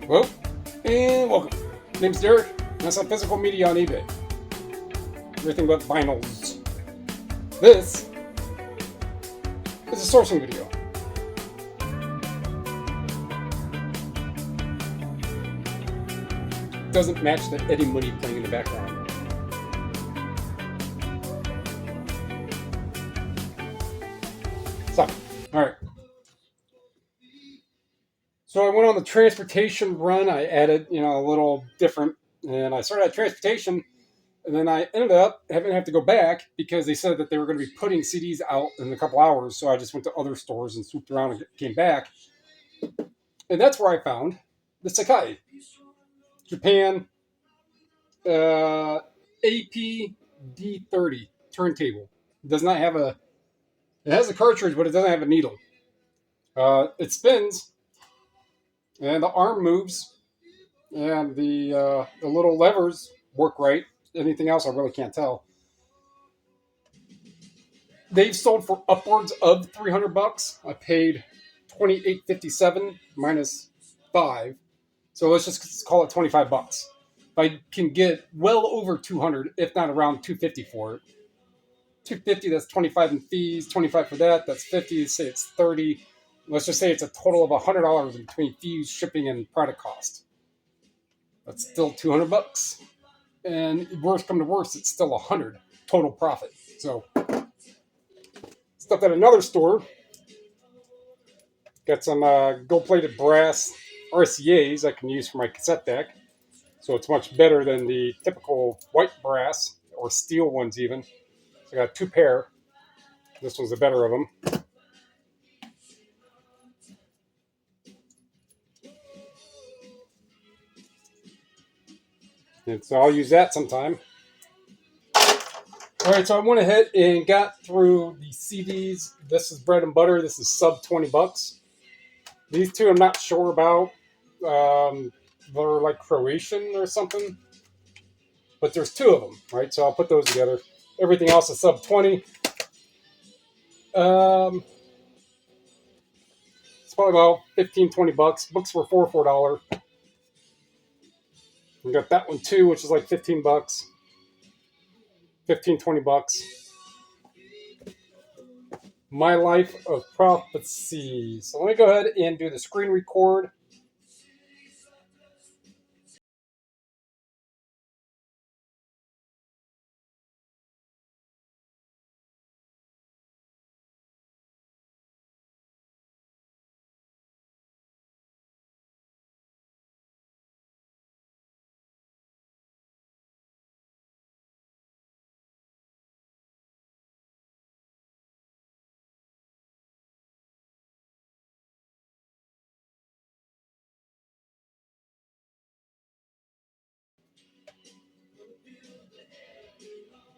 Hello, and welcome. My name's Derek, and I sell physical media on eBay. Everything but vinyls. This is a sourcing video. It doesn't match the Eddie Money playing in the background. So, alright. So I went on the transportation run. I added, a little different, and I started at transportation, and then I ended up having to have to go back because they said that they were going to be putting CDs out in a couple hours. So I just went to other stores and swooped around and came back, and that's where I found the Sakai Japan APD30 turntable. It does not have it has a cartridge, but it doesn't have a needle. It spins, and the arm moves, and the little levers work right. Anything else, I really can't tell. They've sold for upwards of $300. I paid $28.57 minus 5, so let's just call it $25. I can get well over 200, if not around 250 for it. 250, that's 25 in fees. 25 for that, that's 50. Say it's 30. Let's just say it's a total of $100 in between fees, shipping, and product cost. That's still $200. And worst come to worst, it's still 100 total profit. So stuff at another store. Got some gold-plated brass RCAs I can use for my cassette deck. So it's much better than the typical white brass or steel ones even. So I got 2 pair. This one's the better of them. And so I'll use that sometime. All right, so I went ahead and got through the CDs. This is bread and butter. This is sub $20. These two I'm not sure about. They're like Croatian or something. But there's 2 of them, right? So I'll put those together. Everything else is sub 20. It's probably about $15-20. Books were $4. We got that one too, which is like $15. $15-20. My Life of Prophecy. So let me go ahead and do the screen record.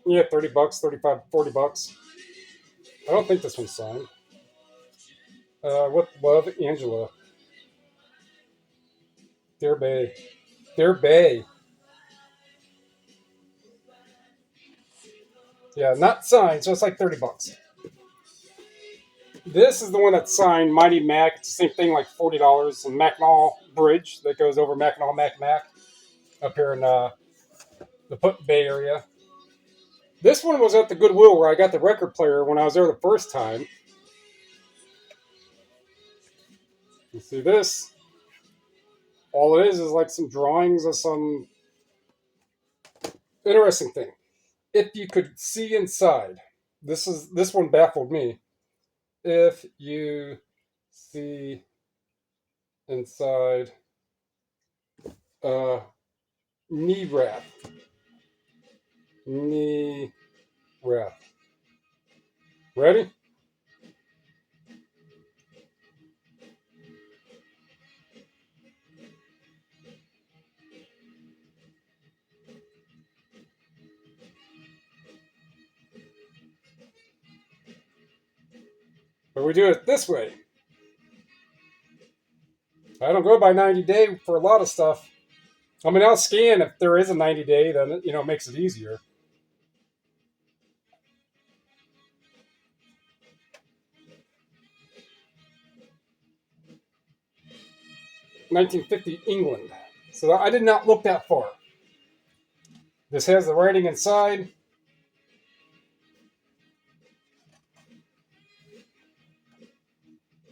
Yeah, $30, 35, $40. I don't think this one's signed. With love, Angela. Dear Bay. Dear Bay. Yeah, not signed, so it's like $30. This is the one that's signed, Mighty Mac. It's the same thing, like $40. And Mackinac Bridge that goes over Mackinac Mac up here in the Bay Area. This one was at the Goodwill where I got the record player when I was there the first time. You see this? All it is like some drawings of some interesting thing. If you could see inside, this one baffled me. If you see inside knee wrap. Knee wrap. Ready? But we do it this way. I don't go by 90 day for a lot of stuff. I mean, I'll scan if there is a 90 day, then it makes it easier. 1950 England. So I did not look that far. This has the writing inside.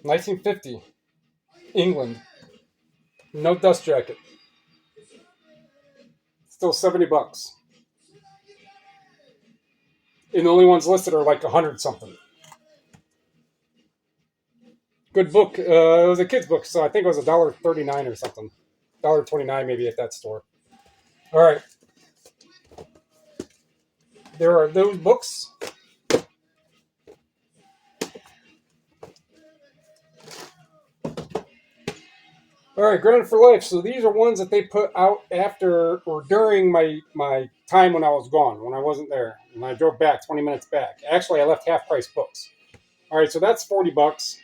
$1950 England. No dust jacket. Still $70. And the only ones listed are like 100 something. Good book. It was a kid's book, so I think it was $1.39 or something. $1.29 maybe at that store. All right. There are those books. All right, Grounded for Life. So these are ones that they put out after or during my time when I was gone, when I wasn't there. And I drove back 20 minutes back. Actually, I left half price books. All right, so that's $40.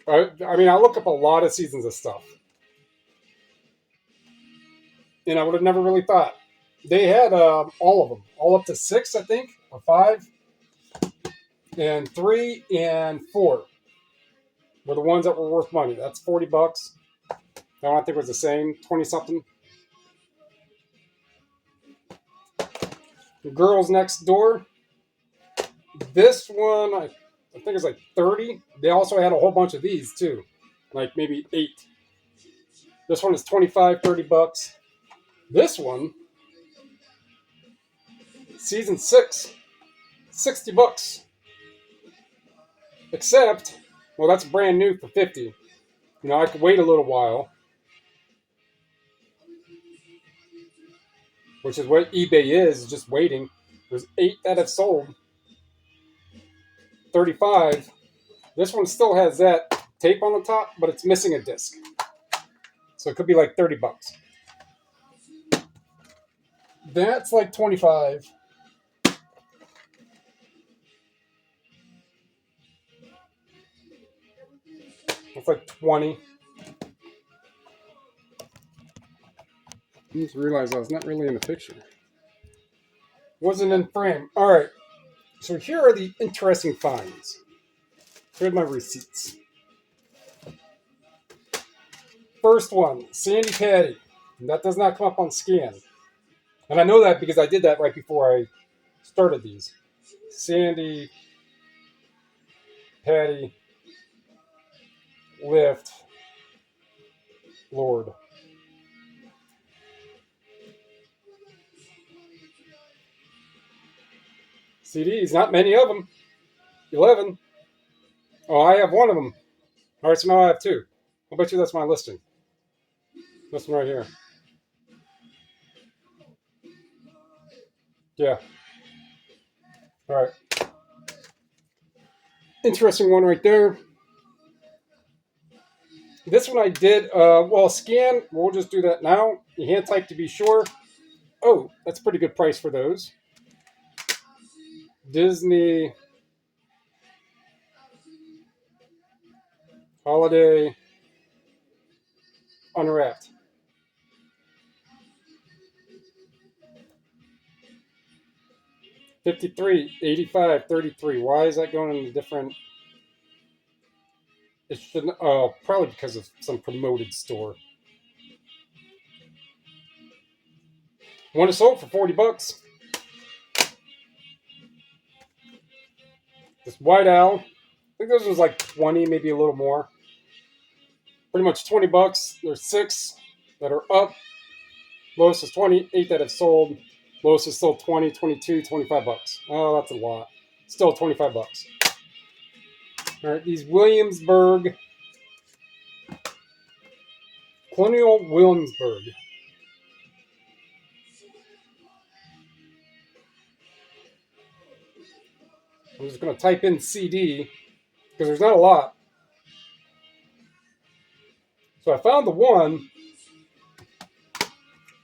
I mean, I look up a lot of seasons of stuff. And I would have never really thought. They had all of them, all up to 6, I think, or 5, and 3 and 4 were the ones that were worth money. That's $40. I don't think it was the same, 20 something. Girls Next Door. This one, I think it's like 30. They also had a whole bunch of these too, like maybe 8. This one is 25, $30. This one, season 6, $60. Except, well, that's brand new for 50. You know, I could wait a little while, which is what eBay is, just waiting. There's 8 that have sold. 35. This one still has that tape on the top, but it's missing a disc. So it could be like $30. That's like 25. It's like 20. I just realized I was not really in the picture. Wasn't in frame. All right. So here are the interesting finds. Here's my receipts. First one, Sandy Patty. And that does not come up on scan. And I know that because I did that right before I started these. Sandy Patty Lift Lord. CDs, not many of them. 11. Oh, I have one of them. All right, so now I have 2. I'll bet you that's my listing. This one right here. Yeah. All right. Interesting one right there. This one I did, well, scan. We'll just do that now. You hand type to be sure. Oh, that's a pretty good price for those. Disney Holiday Unwrapped. $53, $85, $33. Why is that going in a different? It shouldn't. Oh, probably because of some promoted store. One is sold for $40. This White Owl. I think this was like 20, maybe a little more. Pretty much $20. There's 6 that are up. Lowest is 20. 8 that have sold. Lowest is still 20, 22, $25. Oh, that's a lot. Still $25. All right, these Williamsburg. Colonial Williamsburg. I'm just going to type in CD because there's not a lot. So I found the one.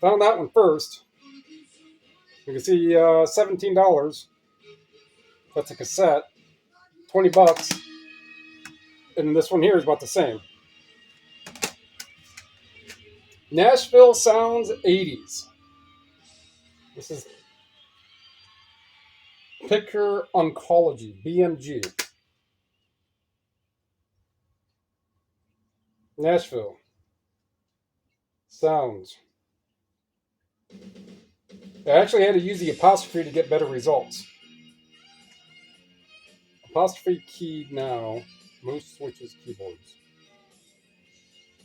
Found that one first. You can see $17. That's a cassette. $20. And this one here is about the same. Nashville Sounds 80s. This is Picker Oncology, BMG. Nashville. Sounds. I actually had to use the apostrophe to get better results. Apostrophe key now. Most switches keyboards.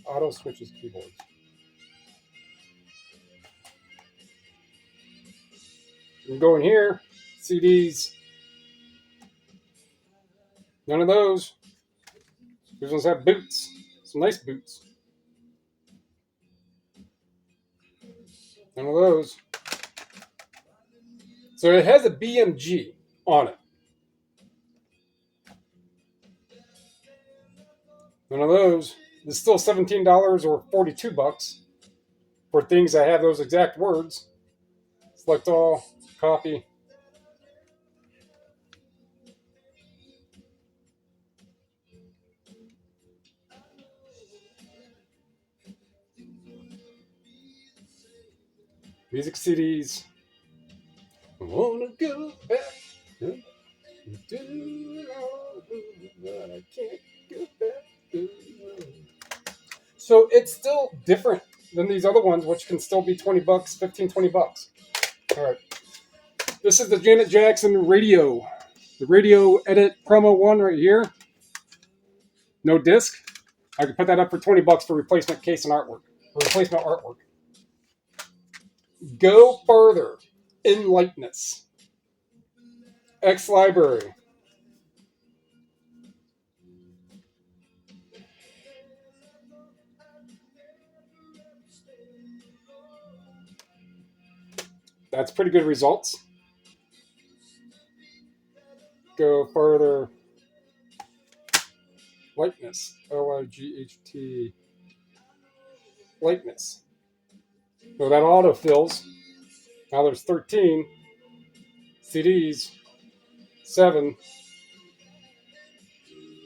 Auto switches keyboards. You can go in here. CDs. None of those. These ones have boots. Some nice boots. None of those. So it has a BMG on it. None of those. It's still $17 or $42 for things that have those exact words. Select all, copy. Music CDs. I wanna go back. Do it all, but I can't go back. So it's still different than these other ones, which can still be $20, 15, $20. All right. This is the Janet Jackson radio. The radio edit promo one right here. No disc. I could put that up for $20 for replacement case and artwork. Replacement artwork. Go further in lightness. X library. That's pretty good results. Go further. Lightness. Light. Lightness. So that auto fills. Now there's 13 CDs, 7,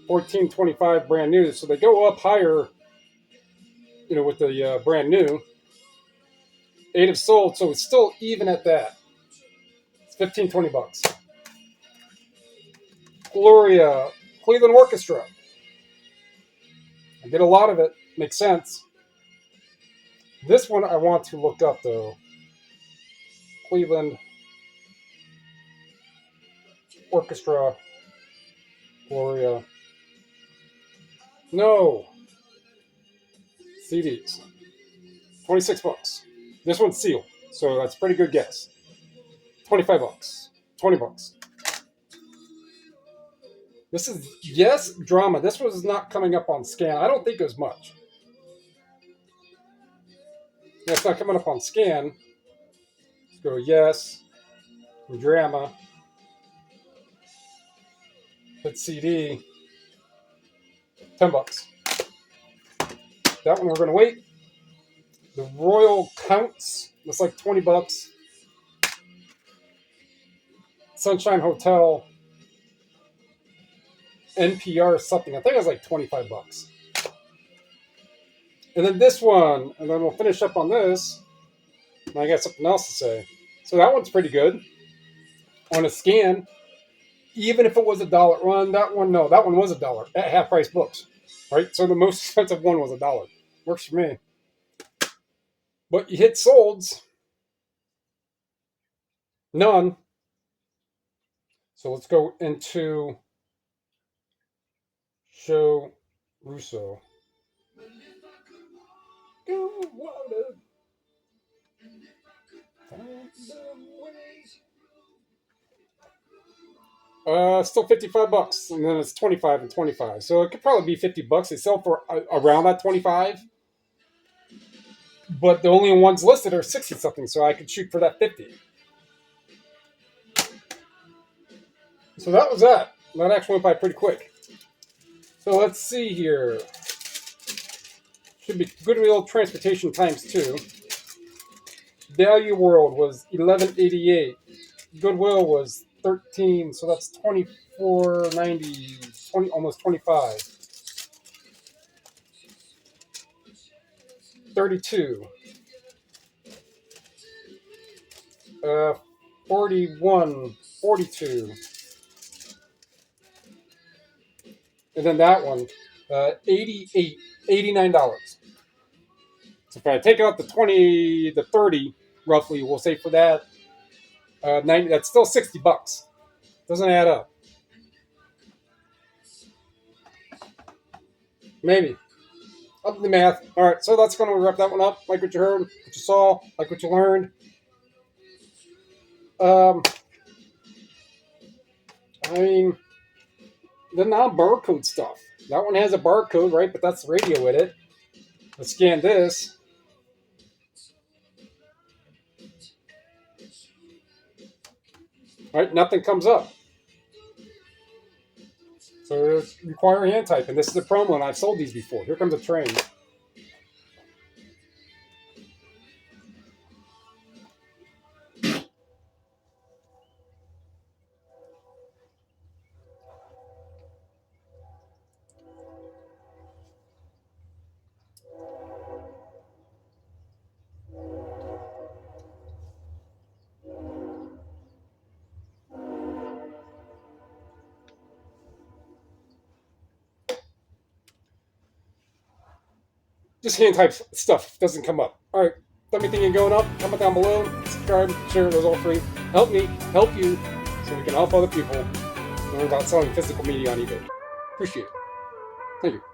1425 brand new. So they go up higher, with the brand new. 8 have sold, so it's still even at that. It's $15, $20. Gloria, Cleveland Orchestra. I get a lot of it. Makes sense. This one I want to look up, though. Cleveland Orchestra. Gloria. No. CDs. $26. This one's sealed, so that's a pretty good guess. $25. $20. This is Yes Drama. This was not coming up on scan. I don't think it was much. Yeah, it's not coming up on scan. Let's go Yes Drama. Hit CD. $10. That one we're going to wait. The Royal Counts. It's like $20. Sunshine Hotel. NPR something. I think it was like $25. And then this one, and then we'll finish up on this. And I got something else to say. So that one's pretty good. On a scan, even if it was $1 run, that one was $1 at half price books. Right? So the most expensive one was $1. Works for me. But you hit solds. None. So let's go into Show Russo. Go water. Still $55, and then it's 25 and 25. So it could probably be $50. They sell for around that 25, but the only ones listed are 60 something. So I could shoot for that 50. So that was that. That actually went by pretty quick. So let's see here. Should be Goodwill Transportation times 2. Value World was $11.88. Goodwill was 13, so that's $24.90, almost 25. 32. 41, 42. And then that one, 88. $89. So if I take out the 20, the 30, roughly, we'll say for that, 90, that's still $60. Doesn't add up. Maybe. Up to the math. All right, so that's going to wrap that one up. Like what you heard, what you saw, like what you learned. I mean, the non-barcode stuff. That one has a barcode, right? But that's the radio with it. Let's scan this. Right, nothing comes up. So require hand type, and this is a promo, and I've sold these before. Here comes a train. Just hand type stuff doesn't come up. All right, let me think you're going up. Comment down below. Subscribe, share. Those all free. Help me, help you, so we can help other people learn about selling physical media on eBay. Appreciate it. Thank you.